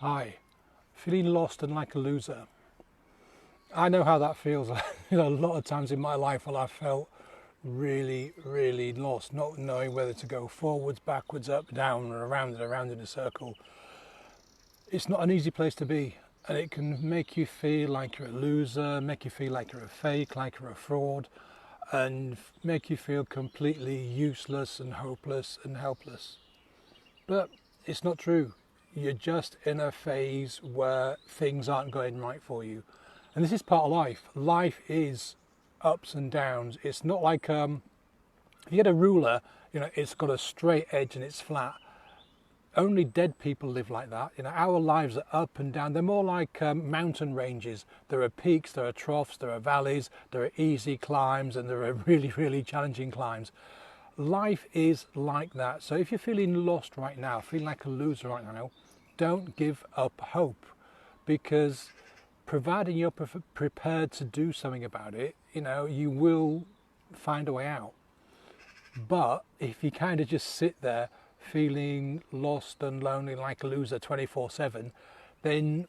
Hi, feeling lost and like a loser. I know how that feels. A lot of times in my life I felt really lost, not knowing whether to go forwards, backwards, up, down, or around and around in a circle. It's not an easy place to be, and it can make you feel like you're a loser, make you feel like you're a fake, like you're a fraud, and make you feel completely useless and hopeless and helpless. But it's not true. You're just in a phase where things aren't going right for you. And this is part of life. Life is ups and downs. It's not like if you get a ruler, it's got a straight edge and it's flat. Only dead people live like that. Our lives are up and down. They're more like mountain ranges. There are peaks, there are troughs, there are valleys, there are easy climbs, and there are really challenging climbs. Life is like that. So if you're feeling lost right now, feeling like a loser right now, don't give up hope, because providing you're prepared to do something about it, you will find a way out. But if you kind of just sit there feeling lost and lonely like a loser 24/7, then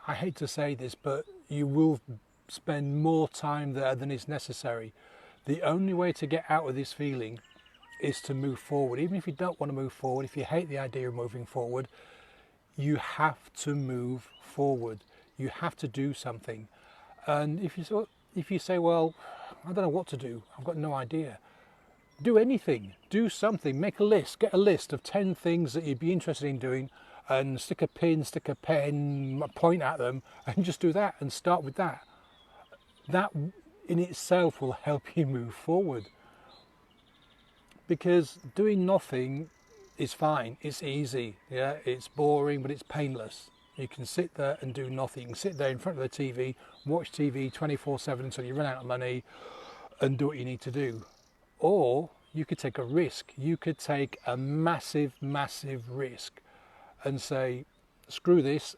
I hate to say this, but you will spend more time there than is necessary. The only way to get out of this feeling is to move forward. Even if you don't want to move forward, if you hate the idea of moving forward, you have to move forward. You have to do something. And if you say, well, I don't know what to do, I've got no idea, do anything, do something, make a list, get a list of 10 things that you'd be interested in doing, and stick a pin, stick a pen, point at them, and just do that and start with that. That in itself will help you move forward. Because doing nothing is fine, it's easy, it's boring, but it's painless. You can sit there and do nothing. You can sit there in front of the TV, watch TV 24/7 until you run out of money and do what you need to do. Or you could take a risk. You could take a massive risk and say, screw this,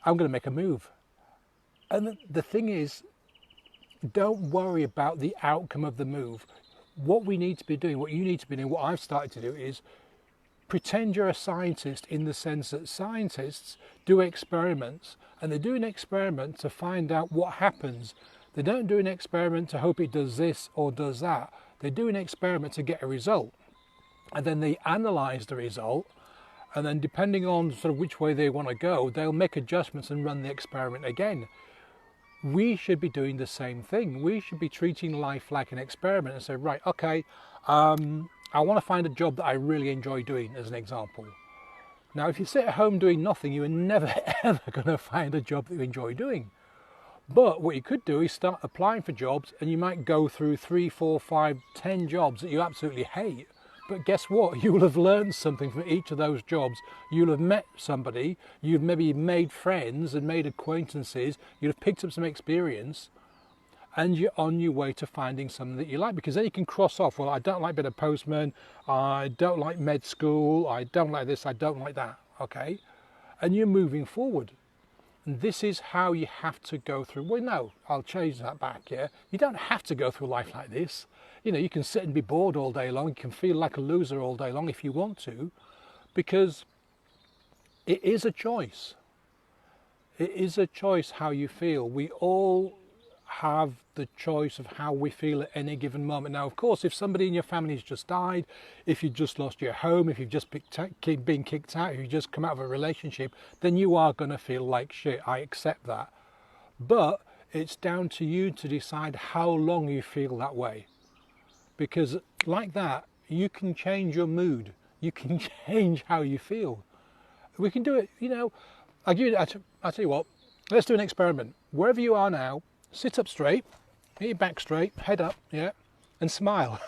I'm going to make a move. And the thing is, don't worry about the outcome of the move. What we need to be doing, what you need to be doing, what I've started to do is pretend you're a scientist, in the sense that scientists do experiments, and they do an experiment to find out what happens. They don't do an experiment to hope it does this or does that. They do an experiment to get a result, and then they analyze the result, and then depending on sort of which way they want to go, they'll make adjustments and run the experiment again. We should be doing the same thing. We should be treating life like an experiment and say, right, okay, I want to find a job that I really enjoy doing, as an example. Now, if you sit at home doing nothing, you are never ever going to find a job that you enjoy doing. But what you could do is start applying for jobs, and you might go through 3, 4, 5, 10 jobs that you absolutely hate. But guess what? You will have learned something from each of those jobs. You'll have met somebody, you've maybe made friends and made acquaintances, you'll have picked up some experience, and you're on your way to finding something that you like. Because then you can cross off, well, I don't like being a postman, I don't like med school, I don't like this, I don't like that, okay? And you're moving forward. And this is how you have to go through. Well, no, I'll change that back, You don't have to go through life like this. You can sit and be bored all day long, you can feel like a loser all day long if you want to, because it is a choice. It is a choice how you feel. We all have the choice of how we feel at any given moment. Now, of course, if somebody in your family has just died, if you've just lost your home, if you've just been kicked out, if you've just come out of a relationship, then you are going to feel like shit. I accept that. But it's down to you to decide how long you feel that way. Because like that, you can change your mood. You can change how you feel. We can do it, I'll tell you what, let's do an experiment. Wherever you are now, sit up straight, get your back straight, head up, and smile.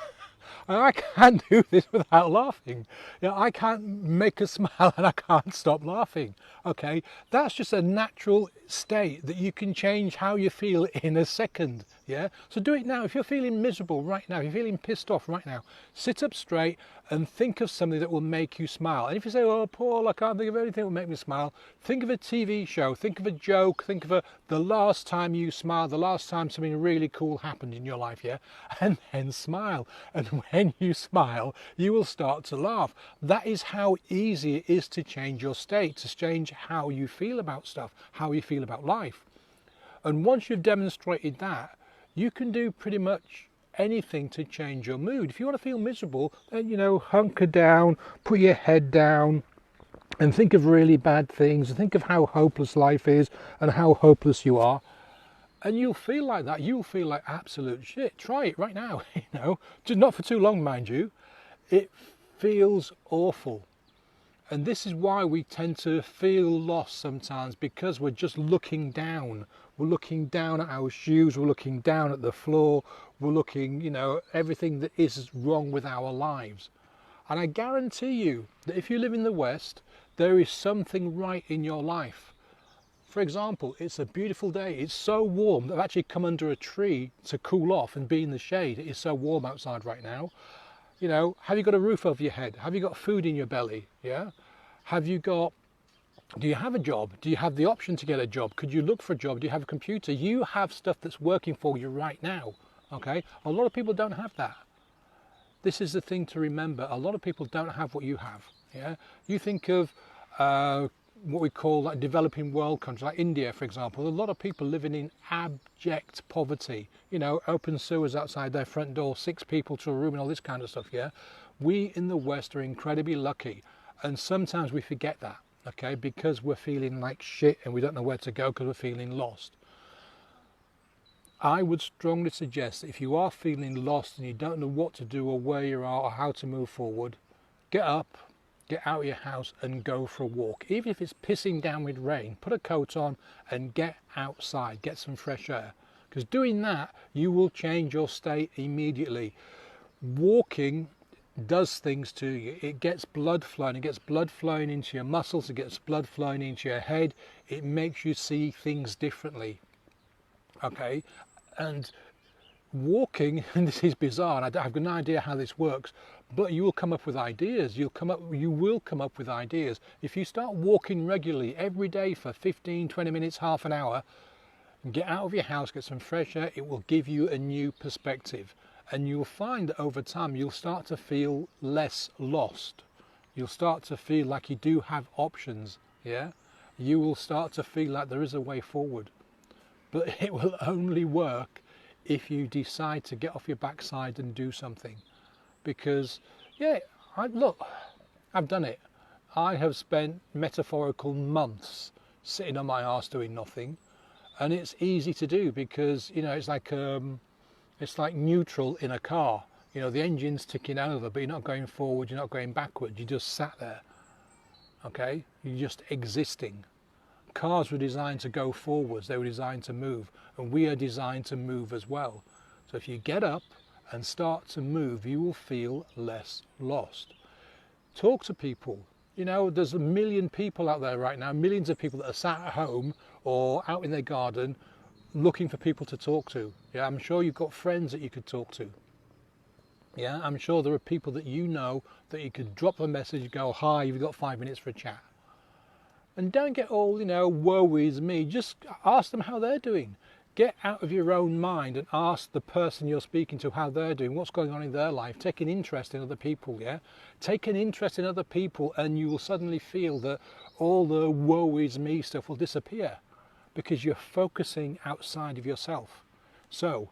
And I can't do this without laughing. I can't make a smile and I can't stop laughing. Okay, that's just a natural state that you can change how you feel in a second. So do it now. If you're feeling miserable right now, if you're feeling pissed off right now, sit up straight and think of something that will make you smile. And if you say, oh, Paul, I can't think of anything that will make me smile, think of a TV show, think of a joke, think of the last time you smiled, the last time something really cool happened in your life, yeah? And then smile. And when you smile, you will start to laugh. That is how easy it is to change your state, to change how you feel about stuff, how you feel about life. And once you've demonstrated that, you can do pretty much anything to change your mood. If you want to feel miserable, then, you know, hunker down, put your head down and think of really bad things, and think of how hopeless life is and how hopeless you are, and you'll feel like that. You'll feel like absolute shit. Try it right now, you know, just not for too long, mind you. It feels awful. And this is why we tend to feel lost sometimes, because we're just looking down. We're looking down at our shoes, we're looking down at the floor, we're looking, you know, everything that is wrong with our lives. And I guarantee you that if you live in the West, there is something right in your life. For example, it's a beautiful day, it's so warm that I've actually come under a tree to cool off and be in the shade. It is so warm outside right now. You know, have you got a roof over your head? Have you got food in your belly? Yeah. Do you have a job? Do you have the option to get a job? Could you look for a job? Do you have a computer? You have stuff that's working for you right now. Okay. A lot of people don't have that. This is the thing to remember. A lot of people don't have what you have. Yeah. You think of what we call like developing world countries, like India, for example. A lot of people living in abject poverty. You know, open sewers outside their front door, 6 people to a room, and all this kind of stuff. Yeah. We in the West are incredibly lucky, and sometimes we forget that. Okay, because we're feeling like shit and we don't know where to go because we're feeling lost. I would strongly suggest that if you are feeling lost and you don't know what to do or where you are or how to move forward, get up, get out of your house and go for a walk. Even if it's pissing down with rain, put a coat on and get outside, get some fresh air. Because doing that, you will change your state immediately. Walking does things to you. It gets blood flowing. It gets blood flowing into your muscles. It gets blood flowing into your head. It makes you see things differently. Okay, and walking, and this is bizarre, and I've got no idea how this works, but you will come up with ideas. You will come up with ideas if you start walking regularly every day for 15, 20 minutes, half an hour. Get out of your house, get some fresh air. It will give you a new perspective. And you'll find that over time you'll start to feel less lost. You'll start to feel like you do have options, yeah? You will start to feel like there is a way forward. But it will only work if you decide to get off your backside and do something. Because, yeah, look, I've done it. I have spent metaphorical months sitting on my arse doing nothing. And it's easy to do because, you know, it's like neutral in a car. You know, the engine's ticking over, but you're not going forward, you're not going backward, you just sat there. Okay? You're just existing. Cars were designed to go forwards, they were designed to move, and we are designed to move as well. So if you get up and start to move, you will feel less lost. Talk to people. You know, there's a million people out there right now, millions of people that are sat at home or out in their garden looking for people to talk to. Yeah, I'm sure you've got friends that you could talk to. Yeah, I'm sure there are people that you know that you could drop a message, go, hi, you've got 5 minutes for a chat. And don't get all, you know, woe is me. Just ask them how they're doing. Get out of your own mind and ask the person you're speaking to how they're doing, what's going on in their life. Take an interest in other people, yeah? Take an interest in other people and you will suddenly feel that all the woe is me stuff will disappear, because you're focusing outside of yourself. So,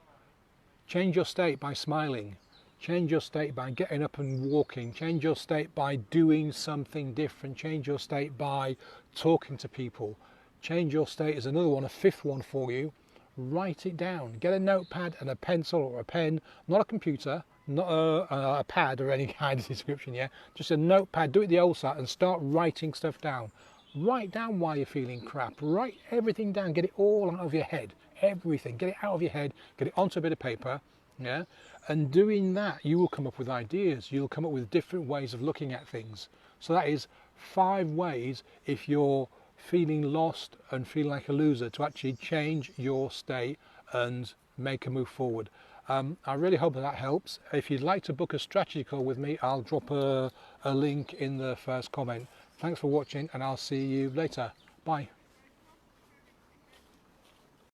change your state by smiling. Change your state by getting up and walking. Change your state by doing something different. Change your state by talking to people. Change your state is another one, a 5th one for you. Write it down. Get a notepad and a pencil or a pen, not a computer, not a pad or any kind of description, yeah? Just a notepad, do it the old style and start writing stuff down. Write down why you're feeling crap. Write everything down. Get it all out of your head. Everything. Get it out of your head. Get it onto a bit of paper. Yeah. And doing that, you will come up with ideas. You'll come up with different ways of looking at things. So that is 5 ways, if you're feeling lost and feeling like a loser, to actually change your state and make a move forward. I really hope that helps. If you'd like to book a strategy call with me, I'll drop a link in the first comment. Thanks for watching, and I'll see you later. Bye.